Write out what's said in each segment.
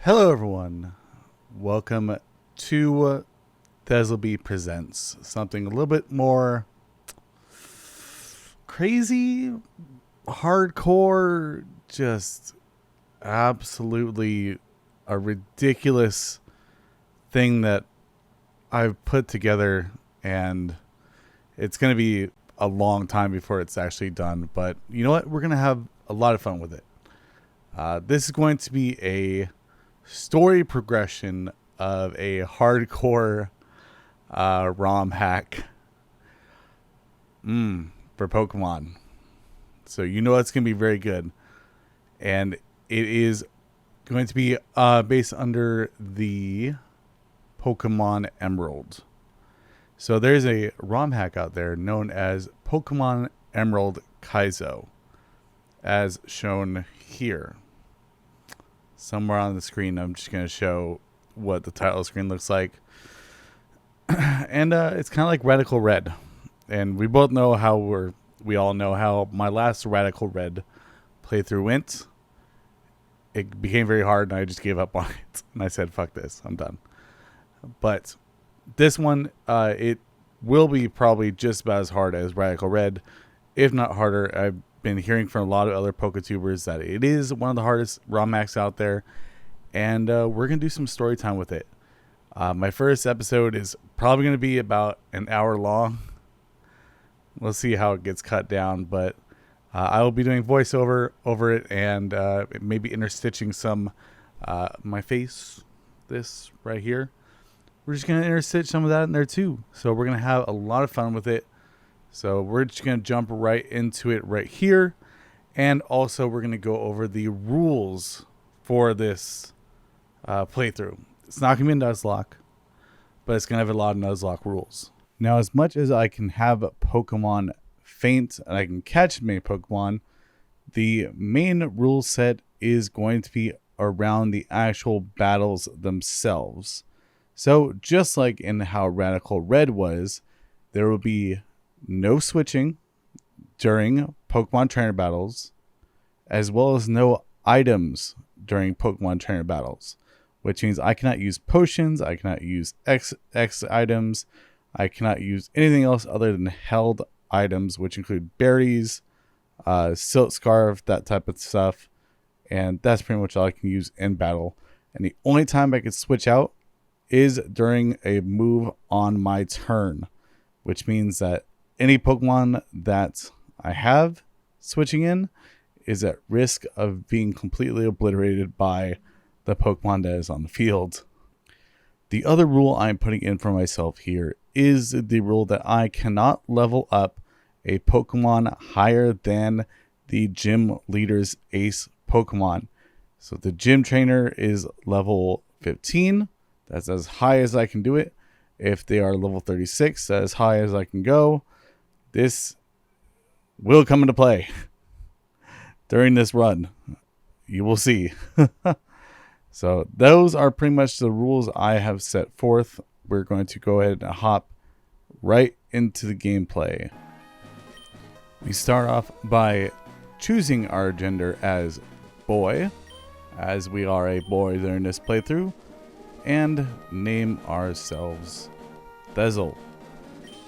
Hello everyone, welcome to Thezalbee Presents, something a little bit more crazy, hardcore, just absolutely a ridiculous thing that I've put together, and it's going to be a long time before it's actually done, but you know what, we're going to have a lot of fun with it. This is going to be a story progression of a hardcore Rom Hack for Pokemon. So you know it's going to be very good. And it is going to be based under the Pokemon Emerald. So there's a Rom Hack out there known as Pokemon Emerald Kaizo, as shown here. Somewhere on the screen, I'm just going to show what the title screen looks like. And it's kind of like Radical Red. And we both know how we all know how my last Radical Red playthrough went. It became very hard and I just gave up on it. And I said, fuck this, I'm done. But this one, it will be probably just about as hard as Radical Red, if not harder. I've been hearing from a lot of other PokeTubers that it is one of the hardest ROM hacks out there, and we're gonna do some story time with it. My first episode is probably gonna be about an hour long. We'll see how it gets cut down, but I will be doing voiceover over it, and maybe interstitching some my face, this right here. We're just gonna interstitch some of that in there too, so we're gonna have a lot of fun with it. So we're just going to jump right into it right here. And also we're going to go over the rules for this playthrough. It's not going to be a Nuzlocke, but it's going to have a lot of Nuzlocke rules. Now, as much as I can have Pokemon faint and I can catch many Pokemon, the main rule set is going to be around the actual battles themselves. So just like in how Radical Red was, there will be no switching during Pokemon trainer battles, as well as no items during Pokemon trainer battles, which means I cannot use potions, I cannot use X items, I cannot use anything else other than held items, which include berries, Silk Scarf, that type of stuff, and that's pretty much all I can use in battle. And the only time I can switch out is during a move on my turn, which means that any Pokemon that I have switching in is at risk of being completely obliterated by the Pokemon that is on the field. The other rule I'm putting in for myself here is the rule that I cannot level up a Pokemon higher than the gym leader's ace Pokemon. So the gym trainer is level 15. That's as high as I can do it. If they are level 36, that's as high as I can go. This will come into play during this run. You will see. So those are pretty much the rules I have set forth. We're going to go ahead and hop right into the gameplay. We start off by choosing our gender as boy, as we are a boy during this playthrough, and name ourselves Thezal,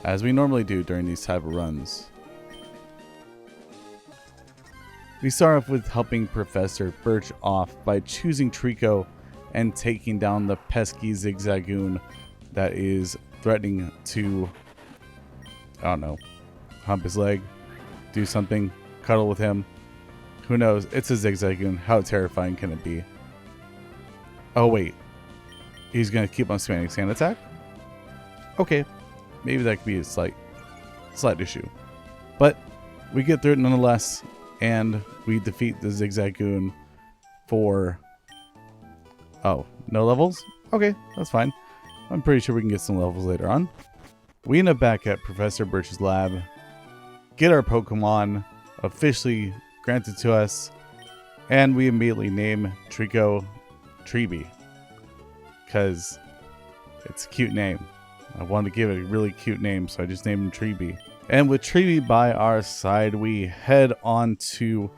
as we normally do during these type of runs. We start off with helping Professor Birch off by choosing Trico and taking down the pesky Zigzagoon that is threatening to, I don't know, hump his leg, do something, cuddle with him. Who knows? It's a Zigzagoon. How terrifying can it be? Oh wait, he's going to keep on spamming Sand Attack? Okay. Maybe that could be a slight issue. But we get through it nonetheless, and we defeat the Zigzagoon for... Oh, no levels? Okay, that's fine. I'm pretty sure we can get some levels later on. We end up back at Professor Birch's lab, get our Pokemon officially granted to us, and we immediately name Trico Treebee, because it's a cute name. I wanted to give it a really cute name, so I just named him Treebee. And with Treebee by our side, we head on to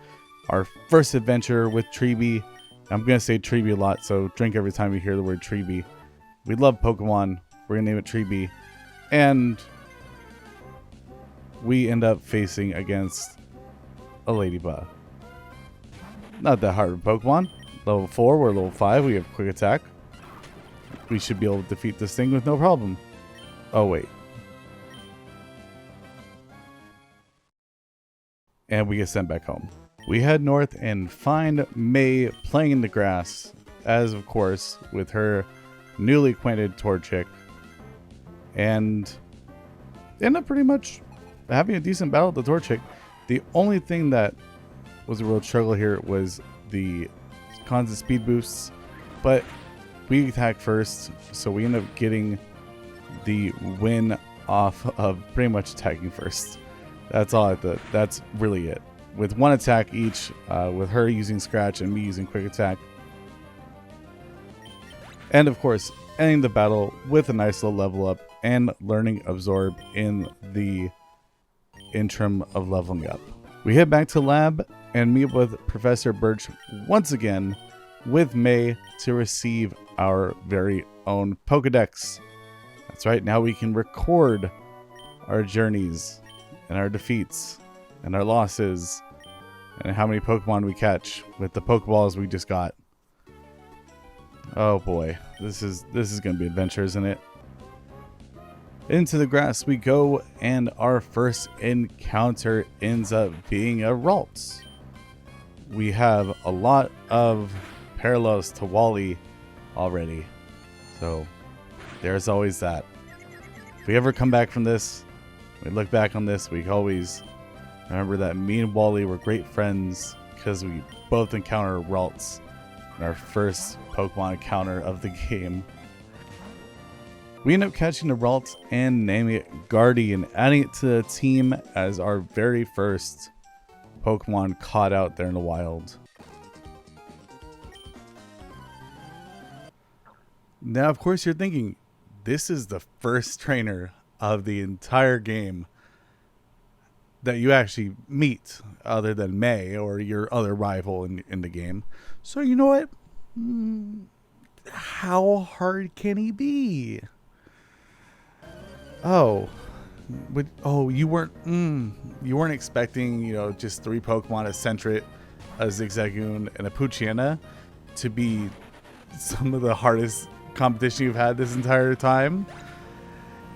our first adventure with Treebee I'm going to say Tribe a lot, so drink every time you hear the word Tribe. We love Pokemon. We're going to name it Tribe. And we end up facing against a Ladybug. Not that hard of a Pokemon. Level 4, we're level 5. We have quick attack. We should be able to defeat this thing with no problem. Oh, wait. And we get sent back home. We head north and find May playing in the grass, as of course, with her newly acquainted Torchic. And end up pretty much having a decent battle with the Torchic. The only thing that was a real struggle here was the constant speed boosts, but we attack first, so we end up getting the win off of pretty much attacking first. That's all I thought. That's really it. With one attack each, with her using Scratch and me using Quick Attack. And of course, ending the battle with a nice little level up and learning Absorb in the interim of leveling up. We head back to lab and meet with Professor Birch once again with May to receive our very own Pokedex. That's right, now we can record our journeys and our defeats and our losses and how many Pokemon we catch with the Pokeballs we just got. Oh boy, this is gonna be adventure, isn't it? Into the grass we go, and our first encounter ends up being a Ralts. We have a lot of parallels to Wally already, so there's always that. If we ever come back from this, we look back on this, we always remember that me and Wally were great friends because we both encountered Ralts in our first Pokemon encounter of the game. We end up catching the Ralts and naming it Guardian, adding it to the team as our very first Pokemon caught out there in the wild. Now, of course, you're thinking, this is the first trainer of the entire game that you actually meet, other than May or your other rival in the game. So, you know what? How hard can he be? Oh, but you weren't expecting, just 3 Pokemon, a Sentret, a Zigzagoon, and a Poochyena to be some of the hardest competition you've had this entire time?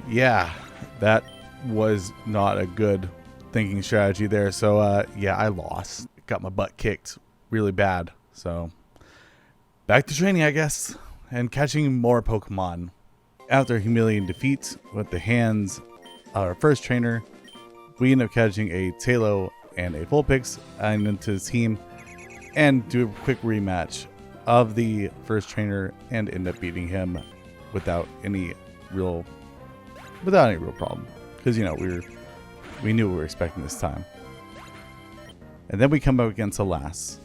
Yeah, that was not a good thinking strategy there. So yeah, I lost. Got my butt kicked really bad. So back to training, I guess, and catching more Pokemon. After humiliating defeat with the hands of our first trainer, we end up catching a Tailo and a Vulpix and into the team and do a quick rematch of the first trainer and end up beating him without any real problem, because we knew what we were expecting this time. And then we come up against a lass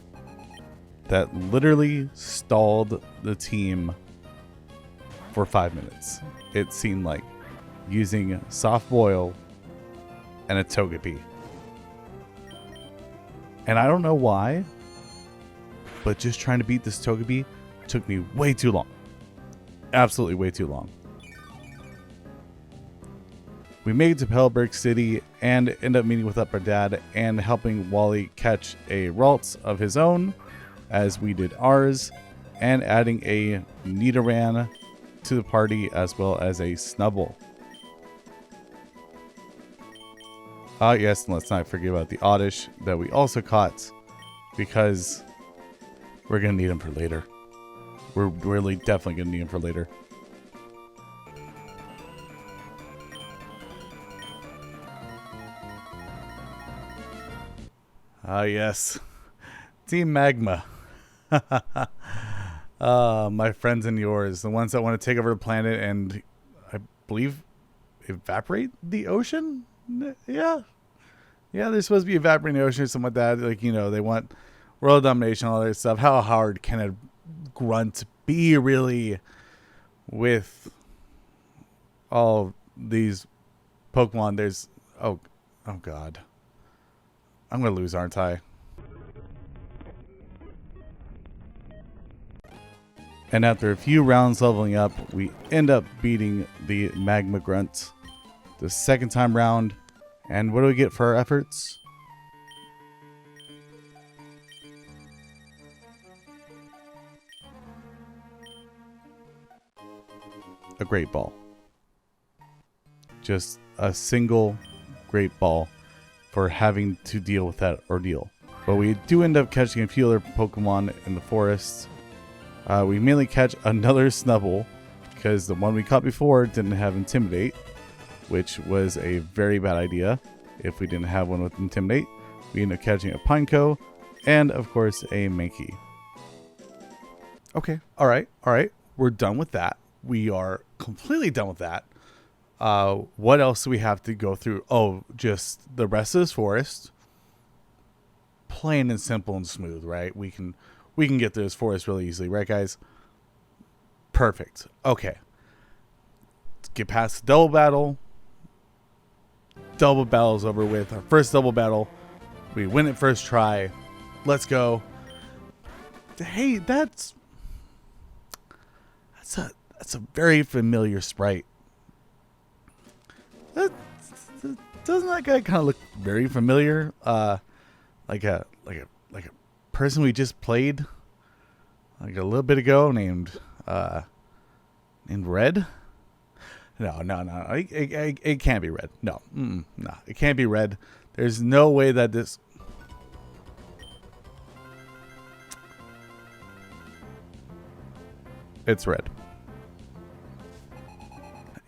that literally stalled the team for 5 minutes. It seemed like, using Soft Boil and a Togepi. And I don't know why, but just trying to beat this Togepi took me way too long. Absolutely way too long. We made it to Pellberg City and end up meeting with our dad and helping Wally catch a Ralts of his own, as we did ours, and adding a Nidoran to the party as well as a Snubbull. Yes, and let's not forget about the Oddish that we also caught, because we're going to need him for later. We're really definitely going to need him for later. Yes. Team Magma. My friends and yours. The ones that want to take over the planet and, I believe, evaporate the ocean? Yeah. Yeah, they're supposed to be evaporating the ocean or something like that. Like, they want world domination, all that stuff. How hard can a grunt be, really, with all these Pokemon? There's... Oh, God. I'm going to lose, aren't I? And after a few rounds leveling up, we end up beating the Magma Grunt the second time round. And what do we get for our efforts? A great ball. Just a single great ball for having to deal with that ordeal. But we do end up catching a few other Pokemon in the forest. We mainly catch another Snubbull because the one we caught before didn't have Intimidate, which was a very bad idea if we didn't have one with Intimidate. We end up catching a Pineco and, of course, a Mankey. Okay, all right. We're done with that. We are completely done with that. What else do we have to go through? Oh, just the rest of this forest. Plain and simple and smooth, right? We can get through this forest really easily, right, guys? Perfect. Okay. Let's get past the double battle. Double battle's over with. Our first double battle. We win it first try. Let's go. Hey, that's a very familiar sprite. Doesn't that guy kind of look very familiar? Like a person we just played like a little bit ago named Red. No. It can't be Red. No, it can't be Red. There's no way that this. It's Red.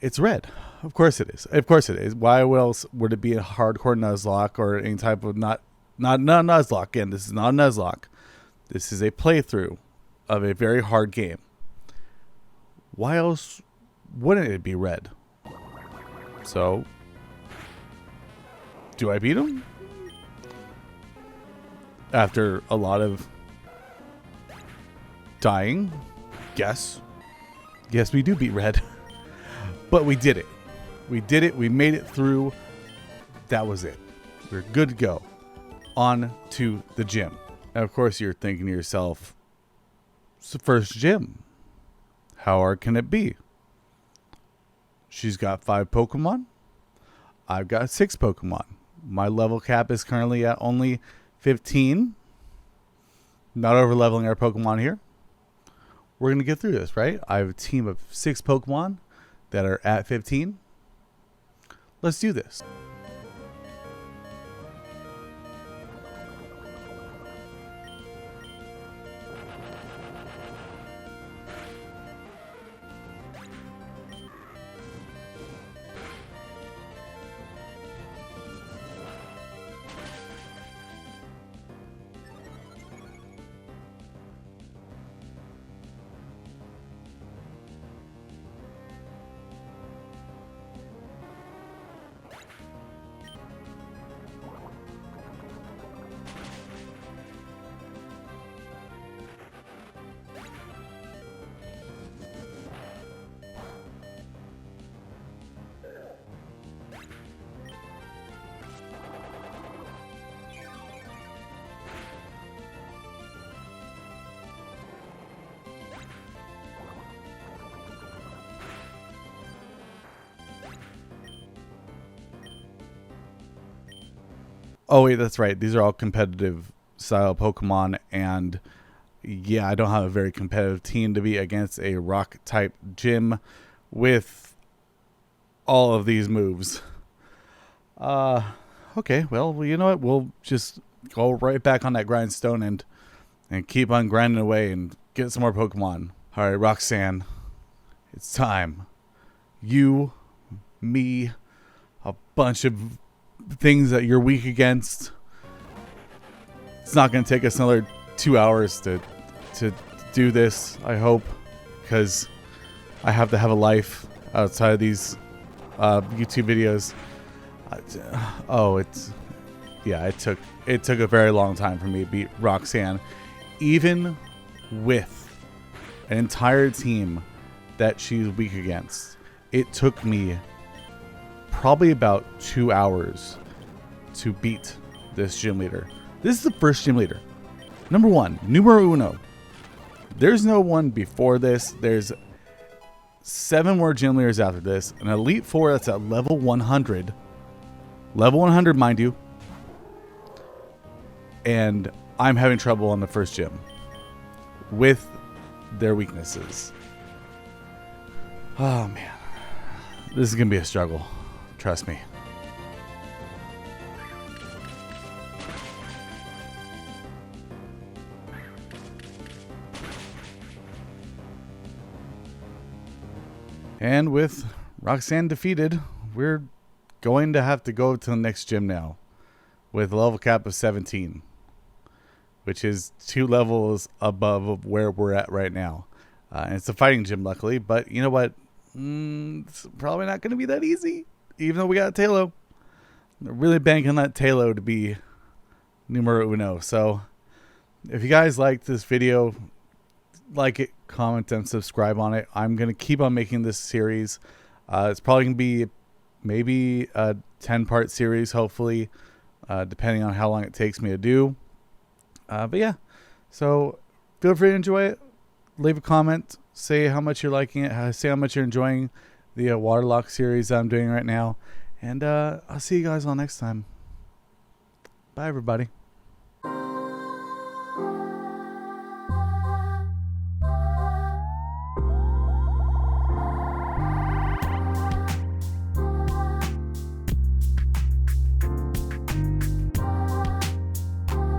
It's Red. Of course it is. Of course it is. Why else would it be a hardcore Nuzlocke or any type of not Nuzlocke? Again, this is not a Nuzlocke. This is a playthrough of a very hard game. Why else wouldn't it be Red? So, do I beat him? After a lot of dying? Yes, we do beat Red. But we did it. We did it. We made it through. That was it. We're good to go. On to the gym. Now, of course, you're thinking to yourself, it's the first gym. How hard can it be? She's got 5 Pokemon. I've got 6 Pokemon. My level cap is currently at only 15. Not over leveling our Pokemon here. We're going to get through this, right? I have a team of 6 Pokemon that are at 15. Let's do this. Oh, wait, that's right. These are all competitive style Pokemon. And yeah, I don't have a very competitive team to be against a rock type gym with all of these moves. Okay, well, you know what? We'll just go right back on that grindstone and keep on grinding away and get some more Pokemon. All right, Roxanne, it's time. You, me, a bunch of things that you're weak against. It's not going to take us another 2 hours to do this, I hope, because I have to have a life outside of these YouTube videos. It took a very long time for me to beat Roxanne, even with an entire team that she's weak against. It took me probably about 2 hours to beat this gym leader. This is the first gym leader. Number 1, numero uno. There's no one before this. There's 7 more gym leaders after this. An Elite 4 that's at level 100. Level 100, mind you. And I'm having trouble on the first gym with their weaknesses. Oh, man. This is going to be a struggle. Trust me. And with Roxanne defeated, we're going to have to go to the next gym now with a level cap of 17, which is 2 levels above where we're at right now. And it's a fighting gym, luckily, but you know what? It's probably not going to be that easy, even though we got a Talo. I'm really banking on that Talo to be numero uno. So if you guys liked this video, like it, comment, and subscribe on it. I'm going to keep on making this series. It's probably going to be maybe a 10-part series, hopefully, depending on how long it takes me to do. But yeah, so feel free to enjoy it. Leave a comment. Say how much you're liking it. Say how much you're enjoying the Waterlock series I'm doing right now. And I'll see you guys all next time. Bye, everybody.